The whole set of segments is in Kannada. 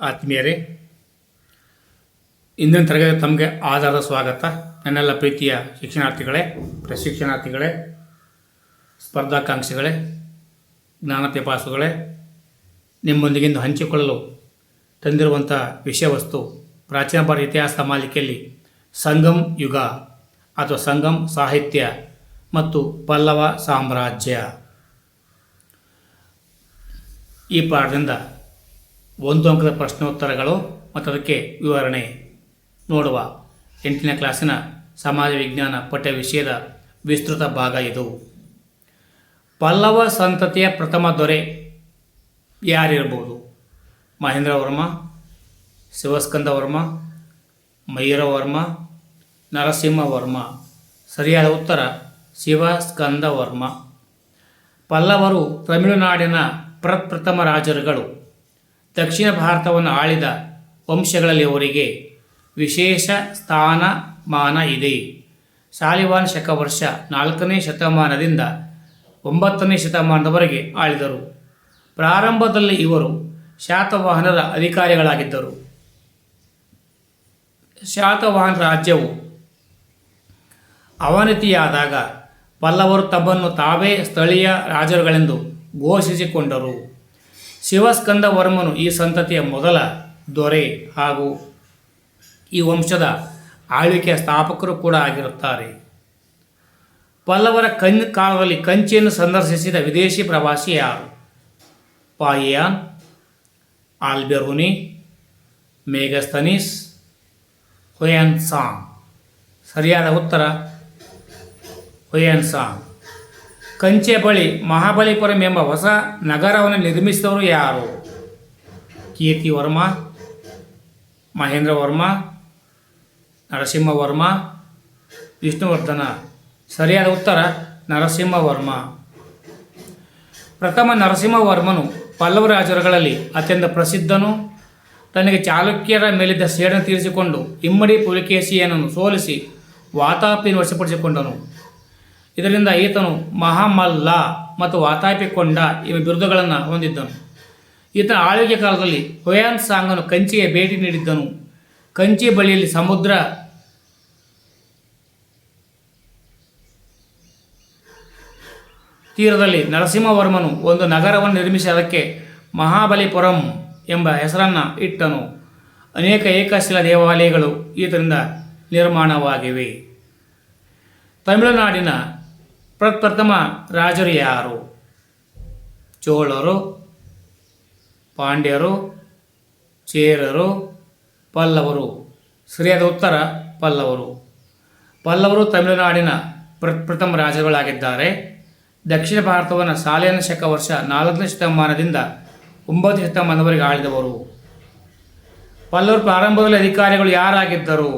ಆತ್ಮೀಯರೇ, ಇಂದಿನ ತರಗತಿ ತಮಗೆ ಆಧಾರದ ಸ್ವಾಗತ. ನನ್ನೆಲ್ಲ ಪ್ರೀತಿಯ ಶಿಕ್ಷಣಾರ್ಥಿಗಳೇ, ಪ್ರಶಿಕ್ಷಣಾರ್ಥಿಗಳೇ, ಸ್ಪರ್ಧಾಕಾಂಕ್ಷಿಗಳೇ, ಜ್ಞಾನ ಪಿಪಾಸುಗಳೇ, ನಿಮ್ಮೊಂದಿಗಿಂದು ಹಂಚಿಕೊಳ್ಳಲು ತಂದಿರುವಂಥ ವಿಷಯ ವಸ್ತು ಪ್ರಾಚೀನ ಭಾರತ ಇತಿಹಾಸದ ಮಾಲಿಕೆಯಲ್ಲಿ ಸಂಗಮ್ ಯುಗ ಅಥವಾ ಸಂಗಮ್ ಸಾಹಿತ್ಯ ಮತ್ತು ಪಲ್ಲವ ಸಾಮ್ರಾಜ್ಯ. ಈ ಪಾಠದಿಂದ 1 ಅಂಕದ ಪ್ರಶ್ನೋತ್ತರಗಳು ಮತ್ತು ಅದಕ್ಕೆ ವಿವರಣೆ ನೋಡುವ 8ನೇ ಕ್ಲಾಸಿನ ಸಮಾಜ ವಿಜ್ಞಾನ ಪಠ್ಯ ವಿಷಯದ ವಿಸ್ತೃತ ಭಾಗ ಇದು. ಪಲ್ಲವ ಸಂತತಿಯ ಪ್ರಥಮ ದೊರೆ ಯಾರಿರ್ಬೋದು? ಮಹೇಂದ್ರ ವರ್ಮ, ಶಿವಸ್ಕಂದ ವರ್ಮ, ಮಯೂರ ವರ್ಮ, ನರಸಿಂಹ ವರ್ಮ. ಸರಿಯಾದ ಉತ್ತರ ಶಿವಸ್ಕಂದ ವರ್ಮ. ಪಲ್ಲವರು ತಮಿಳುನಾಡಿನ ಪ್ರಪ್ರಥಮ ರಾಜರುಗಳು. ದಕ್ಷಿಣ ಭಾರತವನ್ನು ಆಳಿದ ವಂಶಗಳಲ್ಲಿ ಅವರಿಗೆ ವಿಶೇಷ ಸ್ಥಾನಮಾನ ಇದೆ. ಶಾಲಿವಾಹನ ಶಕವರ್ಷ 4ನೇ ಶತಮಾನದಿಂದ 9ನೇ ಶತಮಾನದವರೆಗೆ ಆಳಿದರು. ಪ್ರಾರಂಭದಲ್ಲಿ ಇವರು ಶಾತವಾಹನರ ಅಧಿಕಾರಿಗಳಾಗಿದ್ದರು. ಶಾತವಾಹನ ರಾಜ್ಯವು ಅವನತಿಯಾದಾಗ ಪಲ್ಲವರು ತಮ್ಮನ್ನು ತಾವೇ ಸ್ಥಳೀಯ ರಾಜರುಗಳೆಂದು ಘೋಷಿಸಿಕೊಂಡರು. ಶಿವಸ್ಕಂದ ವರ್ಮನು ಈ ಸಂತತಿಯ ಮೊದಲ ದೊರೆ ಹಾಗೂ ಈ ವಂಶದ ಆಳ್ವಿಕೆಯ ಸ್ಥಾಪಕರು ಕೂಡ ಆಗಿರುತ್ತಾರೆ. ಪಲ್ಲವರ ಕಾಲದಲ್ಲಿ ಕಂಚಿಯನ್ನು ಸಂದರ್ಶಿಸಿದ ವಿದೇಶಿ ಪ್ರವಾಸಿ ಯಾರು? ಪಾಯಿಯಾನ್, ಆಲ್ಬೆರೂನಿ, ಮೇಗಸ್ತನೀಸ್, ಹುಯೆನ್ಸಾಂಗ್. ಸರಿಯಾದ ಉತ್ತರ ಹುಯೆನ್ಸಾಂಗ್. ಕಂಚೆ ಬಳಿ ಮಹಾಬಲಿಪುರಂ ಎಂಬ ಹೊಸ ನಗರವನ್ನು ನಿರ್ಮಿಸಿದವರು ಯಾರು? ಕೀರ್ತಿವರ್ಮ, ಮಹೇಂದ್ರ ವರ್ಮ, ನರಸಿಂಹವರ್ಮ, ವಿಷ್ಣುವರ್ಧನ. ಸರಿಯಾದ ಉತ್ತರ ನರಸಿಂಹವರ್ಮ. ಪ್ರಥಮ ನರಸಿಂಹವರ್ಮನು ಪಲ್ಲವ ರಾಜರುಗಳಲ್ಲಿ ಅತ್ಯಂತ ಪ್ರಸಿದ್ಧನು. ತನಗೆ ಚಾಲುಕ್ಯರ ಮೇಲಿದ್ದ ಸೇಡನ್ನು ತೀರಿಸಿಕೊಂಡು ಇಮ್ಮಡಿ ಪುಲಿಕೇಶಿಯನ್ನು ಸೋಲಿಸಿ ವಾತಾಪಿಯನ್ನು ವಶಪಡಿಸಿಕೊಂಡನು. ಇದರಿಂದ ಈತನು ಮಹಾಮಲ್ಲ ಮತ್ತು ವಾತಾಪಿಕೊಂಡ ಇವ ಬಿರುದುಗಳನ್ನು ಹೊಂದಿದ್ದನು. ಈತನ ಆಳ್ವಿಕೆ ಕಾಲದಲ್ಲಿ ಹುಯೆನ್ಸಾಂಗನು ಕಂಚಿಗೆ ಭೇಟಿ ನೀಡಿದ್ದನು. ಕಂಚಿ ಬಳಿಯಲ್ಲಿ ಸಮುದ್ರ ತೀರದಲ್ಲಿ ನರಸಿಂಹವರ್ಮನು ಒಂದು ನಗರವನ್ನು ನಿರ್ಮಿಸಿ ಅದಕ್ಕೆ ಮಹಾಬಲಿಪುರಂ ಎಂಬ ಹೆಸರನ್ನು ಇಟ್ಟನು. ಅನೇಕ ಏಕಶಿಲಾ ದೇವಾಲಯಗಳು ಈತನಿಂದ ನಿರ್ಮಾಣವಾಗಿವೆ. ತಮಿಳುನಾಡಿನ ಪ್ರಪ್ರಥಮ ರಾಜರು ಯಾರು? ಚೋಳರು, ಪಾಂಡ್ಯರು, ಚೇರರು, ಪಲ್ಲವರು. ಸರಿಯಾದ ಉತ್ತರ ಪಲ್ಲವರು. ಪಲ್ಲವರು ತಮಿಳುನಾಡಿನ ಪ್ರಪ್ರಥಮ ರಾಜರುಗಳಾಗಿದ್ದಾರೆ. ದಕ್ಷಿಣ ಭಾರತವನ್ನು ಶಾಲಿವಾಹನ ಶಕವರ್ಷ 4ನೇ ಶತಮಾನದಿಂದ 9ನೇ ಶತಮಾನದವರೆಗೆ ಆಳಿದವರು. ಪಲ್ಲವರು ಪ್ರಾರಂಭದಲ್ಲಿ ಅಧಿಕಾರಿಗಳು ಯಾರಾಗಿದ್ದರು?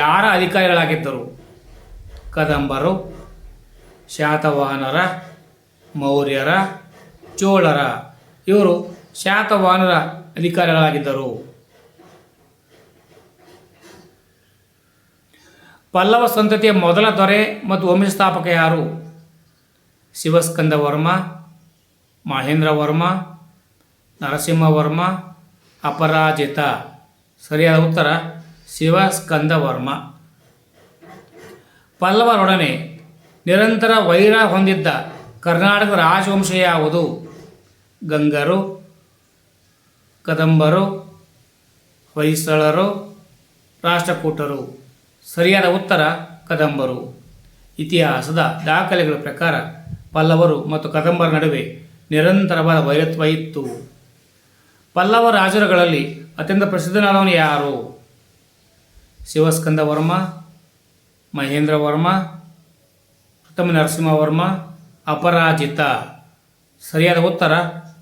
ಯಾರ ಅಧಿಕಾರಿಗಳಾಗಿದ್ದರು? ಕದಂಬರು, ಶಾತವಾಹನರ, ಮೌರ್ಯರ, ಚೋಳರ. ಇವರು ಶಾತವಾಹನರ ಅಧಿಕಾರಿಗಳಾಗಿದ್ದರು. ಪಲ್ಲವ ಸಂತತಿಯ ಮೊದಲ ದೊರೆ ಮತ್ತು ವಂಶಸ್ಥಾಪಕ ಯಾರು? ಶಿವಸ್ಕಂದ ವರ್ಮ, ಮಹೇಂದ್ರ ವರ್ಮ, ನರಸಿಂಹವರ್ಮ, ಅಪರಾಜಿತ. ಸರಿಯಾದ ಉತ್ತರ ಶಿವಸ್ಕಂದ ವರ್ಮ. ಪಲ್ಲವರೊಡನೆ ನಿರಂತರ ವೈರ ಹೊಂದಿದ್ದ ಕರ್ನಾಟಕದ ರಾಜವಂಶ ಯಾವುದು? ಗಂಗರು, ಕದಂಬರು, ಹೊಯ್ಸಳರು, ರಾಷ್ಟ್ರಕೂಟರು. ಸರಿಯಾದ ಉತ್ತರ ಕದಂಬರು. ಇತಿಹಾಸದ ದಾಖಲೆಗಳ ಪ್ರಕಾರ ಪಲ್ಲವರು ಮತ್ತು ಕದಂಬರ ನಡುವೆ ನಿರಂತರವಾದ ವೈರತ್ವ ಇತ್ತು. ಪಲ್ಲವ ರಾಜರುಗಳಲ್ಲಿ ಅತ್ಯಂತ ಪ್ರಸಿದ್ಧನಾದವನು ಯಾರು? ಶಿವಸ್ಕಂದ ವರ್ಮ, ಮಹೇಂದ್ರ ವರ್ಮ, ಪ್ರಥಮ ನರಸಿಂಹವರ್ಮ, ಅಪರಾಜಿತ. ಸರಿಯಾದ ಉತ್ತರ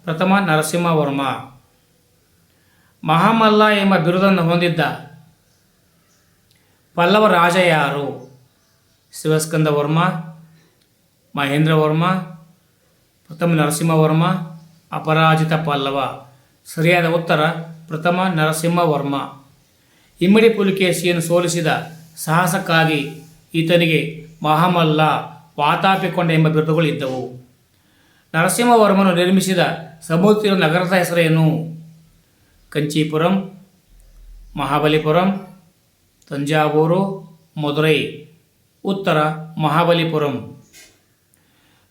ಪ್ರಥಮ ನರಸಿಂಹವರ್ಮ. ಮಹಾಮಲ್ಲ ಎಂಬ ಬಿರುದನ್ನು ಹೊಂದಿದ್ದ ಪಲ್ಲವ ರಾಜ ಯಾರು? ಶಿವಸ್ಕಂದ ವರ್ಮ, ಮಹೇಂದ್ರ ವರ್ಮ, ಪ್ರಥಮ ನರಸಿಂಹವರ್ಮ, ಅಪರಾಜಿತ ಪಲ್ಲವ. ಸರಿಯಾದ ಉತ್ತರ ಪ್ರಥಮ ನರಸಿಂಹವರ್ಮ. ಇಮ್ಮಡಿ ಪುಲಿಕೇಶಿಯನ್ನು ಸೋಲಿಸಿದ ಸಾಹಸಕ್ಕಾಗಿ ಈತನಿಗೆ ಮಹಾಮಲ್ಲ, ವಾತಾಪಿಕೊಂಡ ಎಂಬ ಬಿರುದುಗಳು ಇದ್ದವು. ನರಸಿಂಹವರ್ಮನು ನಿರ್ಮಿಸಿದ ಸಮುದ್ರ ನಗರದ ಹೆಸರೇನು? ಕಂಚೀಪುರಂ, ಮಹಾಬಲಿಪುರಂ, ತಂಜಾವೂರು, ಮಧುರೈ. ಉತ್ತರ ಮಹಾಬಲಿಪುರಂ.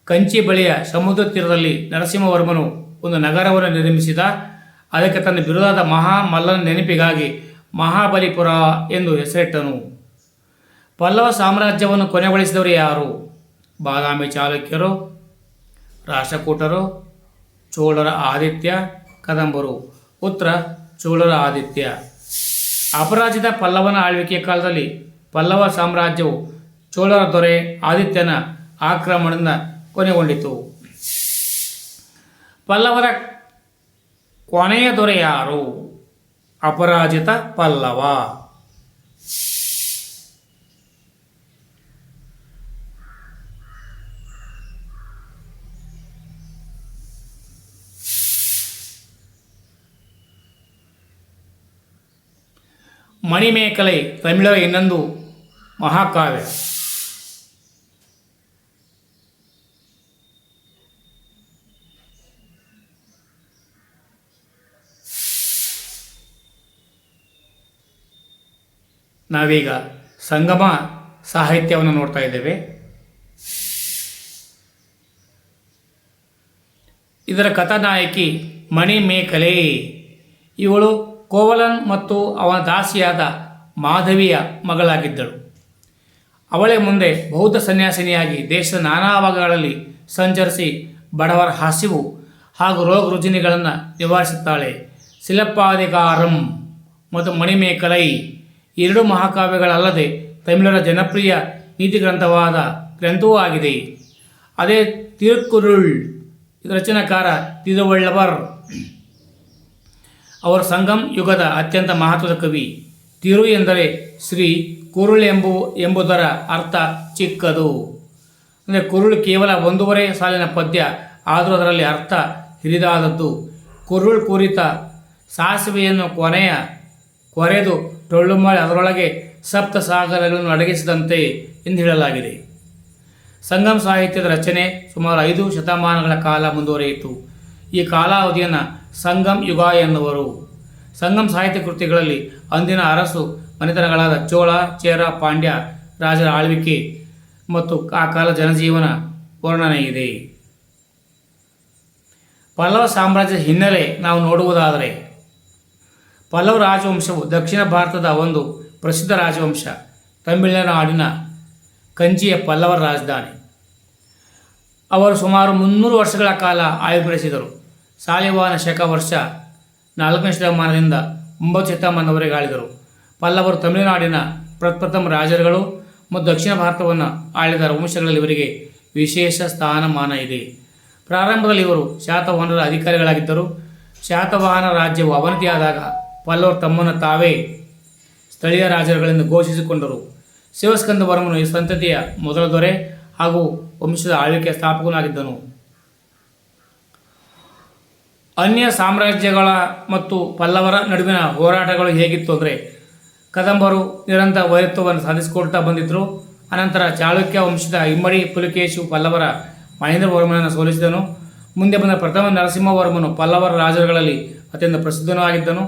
ಕಂಚಿ ಬಳಿಯ ಸಮುದ್ರ ತೀರದಲ್ಲಿ ನರಸಿಂಹವರ್ಮನು ಒಂದು ನಗರವನ್ನು ನಿರ್ಮಿಸಿದ. ಅದಕ್ಕೆ ತನ್ನ ಬಿರುದಾದ ಮಹಾಮಲ್ಲನ ನೆನಪಿಗಾಗಿ ಮಹಾಬಲಿಪುರ ಎಂದು ಹೆಸರಿಟ್ಟನು. ಪಲ್ಲವ ಸಾಮ್ರಾಜ್ಯವನ್ನು ಕೊನೆಗೊಳಿಸಿದವರು ಯಾರು? ಬಾದಾಮಿ ಚಾಲುಕ್ಯರು, ರಾಷ್ಟ್ರಕೂಟರು, ಚೋಳರ ಆದಿತ್ಯ, ಕದಂಬರು. ಉತ್ತರ ಚೋಳರ ಆದಿತ್ಯ. ಅಪರಾಜಿತ ಪಲ್ಲವನ ಆಳ್ವಿಕೆಯ ಕಾಲದಲ್ಲಿ ಪಲ್ಲವ ಸಾಮ್ರಾಜ್ಯವು ಚೋಳರ ದೊರೆ ಆದಿತ್ಯನ ಆಕ್ರಮಣದಿಂದ ಕೊನೆಗೊಂಡಿತು. ಪಲ್ಲವರ ಕೊನೆಯ ದೊರೆ ಯಾರು? ಅಪರಾಜಿತ ಪಲ್ಲವ. ಮಣಿಮೇಕಲೈ ತಮಿಳರ ಇನ್ನೊಂದು ಮಹಾಕಾವ್ಯ. ನಾವೀಗ ಸಂಗಮ ಸಾಹಿತ್ಯವನ್ನು ನೋಡ್ತಾ ಇದ್ದೇವೆ. ಇದರ ಕಥಾನಾಯಕಿ ಮಣಿಮೇಕಲೆ. ಇವಳು ಕೋವಲನ್ ಮತ್ತು ಅವನ ದಾಸಿಯಾದ ಮಾಧವಿಯ ಮಗಳಾಗಿದ್ದಳು. ಅವಳೇ ಮುಂದೆ ಬೌದ್ಧ ಸನ್ಯಾಸಿನಿಯಾಗಿ ದೇಶದ ನಾನಾ ಭಾಗಗಳಲ್ಲಿ ಸಂಚರಿಸಿ ಬಡವರ ಹಸಿವು ಹಾಗೂ ರೋಗ ರುಜಿನಗಳನ್ನು ನಿವಾರಿಸುತ್ತಾಳೆ. ಶಿಲಪ್ಪಾಧಿಕಾರಂ ಮತ್ತು ಮಣಿಮೇಕಲೈ ಎರಡು ಮಹಾಕಾವ್ಯಗಳಲ್ಲದೆ ತಮಿಳರ ಜನಪ್ರಿಯ ನೀತಿ ಗ್ರಂಥವೂ ಆಗಿದೆ. ಅದೇ ತಿರುಕ್ಕುರುಳ್. ರಚನಾಕಾರ ತಿರುವಳ್ಳವರ್. ಅವರು ಸಂಗಮ್ ಯುಗದ ಅತ್ಯಂತ ಮಹತ್ವದ ಕವಿ. ತಿರು ಎಂದರೆ ಶ್ರೀ, ಕುರುಳ್ ಎಂಬುದರ ಅರ್ಥ ಚಿಕ್ಕದು. ಅಂದರೆ ಕುರುಳ್ ಕೇವಲ 1.5 ಸಾಲಿನ ಪದ್ಯ, ಆದರೂ ಅದರಲ್ಲಿ ಅರ್ಥ ಹಿರಿದಾದದ್ದು. ಕುರುಳ್ ಕುರಿತ ಸಾಸಿವೆಯನ್ನು ಕೊರೆದು ಟೊಳ್ಳು ಮಾಡಿ ಅದರೊಳಗೆ ಸಪ್ತ ಸಾಗರಗಳನ್ನು ಅಡಗಿಸಿದಂತೆ ಎಂದು ಹೇಳಲಾಗಿದೆ. ಸಂಗಮ್ ಸಾಹಿತ್ಯದ ರಚನೆ ಸುಮಾರು 5 ಶತಮಾನಗಳ ಕಾಲ ಮುಂದುವರಿಯಿತು. ಈ ಕಾಲಾವಧಿಯನ್ನು ಸಂಗಮ್ ಯುಗ ಎನ್ನುವರು. ಸಂಗಮ್ ಸಾಹಿತ್ಯ ಕೃತಿಗಳಲ್ಲಿ ಅಂದಿನ ಅರಸು ಮನೆತನಗಳಾದ ಚೋಳ, ಚೇರ, ಪಾಂಡ್ಯ ರಾಜರ ಆಳ್ವಿಕೆ ಮತ್ತು ಆ ಕಾಲ ಜನಜೀವನ ವರ್ಣನೆ ಇದೆ. ಪಲ್ಲವ ಸಾಮ್ರಾಜ್ಯದ ಹಿನ್ನೆಲೆ ನಾವು ನೋಡುವುದಾದರೆ, ಪಲ್ಲವ ರಾಜವಂಶವು ದಕ್ಷಿಣ ಭಾರತದ ಒಂದು ಪ್ರಸಿದ್ಧ ರಾಜವಂಶ. ತಮಿಳುನಾಡಿನ ಕಂಚಿಯ ಪಲ್ಲವರ ರಾಜಧಾನಿ. ಅವರು ಸುಮಾರು 300 ವರ್ಷಗಳ ಕಾಲ ಆಳ್ವಿಕೆ ನಡೆಸಿದರು. ಸಾಲಿವಾಹನ ಶಕ ವರ್ಷ 4ನೇ ಶತಮಾನದಿಂದ 9ನೇ ಶತಮಾನದವರೆಗೆ ಆಳಿದರು. ಪಲ್ಲವರು ತಮಿಳುನಾಡಿನ ಪ್ರಪ್ರಥಮ ರಾಜರುಗಳು ಮತ್ತು ದಕ್ಷಿಣ ಭಾರತವನ್ನು ಆಳಿದ ವಂಶಗಳಲ್ಲಿ ಇವರಿಗೆ ವಿಶೇಷ ಸ್ಥಾನಮಾನ ಇದೆ. ಪ್ರಾರಂಭದಲ್ಲಿ ಇವರು ಶಾತವಾಹನರ ಅಧಿಕಾರಿಗಳಾಗಿದ್ದರು. ಶಾತವಾಹನ ರಾಜ್ಯವು ಅವನತಿಯಾದಾಗ ಪಲ್ಲವರು ತಮ್ಮನ್ನು ತಾವೇ ಸ್ಥಳೀಯ ರಾಜರುಗಳಿಂದ ಘೋಷಿಸಿಕೊಂಡರು. ಶಿವಸ್ಕಂದವರ್ಮನು ಈ ಸಂತತಿಯ ಮೊದಲ ದೊರೆ ಹಾಗೂ ವಂಶದ ಆಳ್ವಿಕೆಯ ಸ್ಥಾಪಕನಾಗಿದ್ದನು. ಅನ್ಯ ಸಾಮ್ರಾಜ್ಯಗಳ ಮತ್ತು ಪಲ್ಲವರ ನಡುವಿನ ಹೋರಾಟಗಳು ಹೇಗಿತ್ತು ಅಂದರೆ, ಕದಂಬರು ನಿರಂತರ ವೈರತ್ವವನ್ನು ಸಾಧಿಸಿಕೊಳ್ತಾ ಬಂದಿದ್ದರು. ಅನಂತರ ಚಾಳುಕ್ಯ ವಂಶದ ಇಮ್ಮಡಿ ಪುಲಿಕೇಶಿಯು ಪಲ್ಲವರ ಮಹೇಂದ್ರವರ್ಮನನ್ನು ಸೋಲಿಸಿದನು. ಮುಂದೆ ಬಂದ ಪ್ರಥಮ ನರಸಿಂಹವರ್ಮನು ಪಲ್ಲವರ ರಾಜರುಗಳಲ್ಲಿ ಅತ್ಯಂತ ಪ್ರಸಿದ್ಧನೂ ಆಗಿದ್ದನು.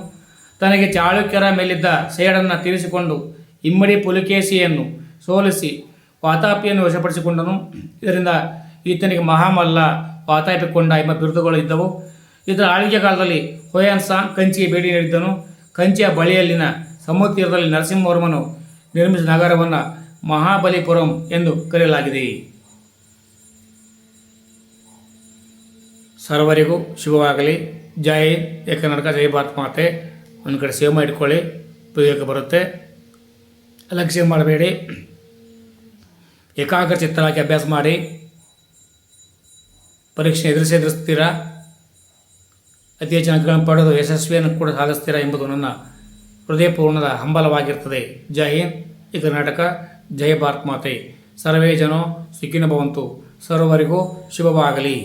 ತನಗೆ ಚಾಳುಕ್ಯರ ಮೇಲಿದ್ದ ಸೇಡನ್ನು ತೀರಿಸಿಕೊಂಡು ಇಮ್ಮಡಿ ಪುಲಿಕೇಶಿಯನ್ನು ಸೋಲಿಸಿ ವಾತಾಪಿಯನ್ನು ವಶಪಡಿಸಿಕೊಂಡನು. ಇದರಿಂದ ಈತನಿಗೆ ಮಹಾಮಲ್ಲ, ವಾತಾಪಿಕೊಂಡ ಎಂಬ ಬಿರುದುಗಳು ಇದ್ದವು. ಇದರ ಆಳ್ವಿಕೆ ಕಾಲದಲ್ಲಿ ಹೊಯ್ಸಳ ಕಂಚಿಗೆ ಭೇಟಿ ನೀಡಿದ್ದನು. ಕಂಚಿಯ ಬಳಿಯಲ್ಲಿನ ಸಮುದ್ರ ತೀರದಲ್ಲಿ ನರಸಿಂಹವರ್ಮನು ನಿರ್ಮಿಸಿದ ನಗರವನ್ನು ಮಹಾಬಲಿಪುರಂ ಎಂದು ಕರೆಯಲಾಗಿದೆ. ಸರ್ವರಿಗೂ ಶುಭವಾಗಲಿ. ಜೈ ಕರ್ನಾಟಕ, ಜೈ ಭಾರತ ಮಾತೆ. ಒಂದು ಕಡೆ ಸೇವ್ ಮಾಡಿಕೊಳ್ಳಿ, ಉಪಯೋಗಕ್ಕೆ ಬರುತ್ತೆ. ಅಲಕ್ಷ್ಯ ಮಾಡಬೇಡಿ. ಏಕಾಗ್ರ ಚಿತ್ತರಾಗಿ ಅಭ್ಯಾಸ ಮಾಡಿ. ಪರೀಕ್ಷೆ ಎದುರಿಸ್ತೀರಾ, ಅತಿ ಹೆಚ್ಚಿನ ಅಂಕಗಳನ್ನು ಪಡೆದು ಯಶಸ್ವಿಯನ್ನು ಕೂಡ ಸಾಧಿಸ್ತೀರಾ ಎಂಬುದು ನನ್ನ ಹೃದಯಪೂರ್ಣದ ಹಂಬಲವಾಗಿರ್ತದೆ. ಜೈ ಹಿಂದ್, ಜೈ ಕರ್ನಾಟಕ, ಜೈ ಭಾರತ್ ಮಾತೆ. ಸರ್ವೇ ಜನೋ ಸುಖಿನೋ ಭವಂತು. ಸರ್ವರಿಗೂ ಶುಭವಾಗಲಿ.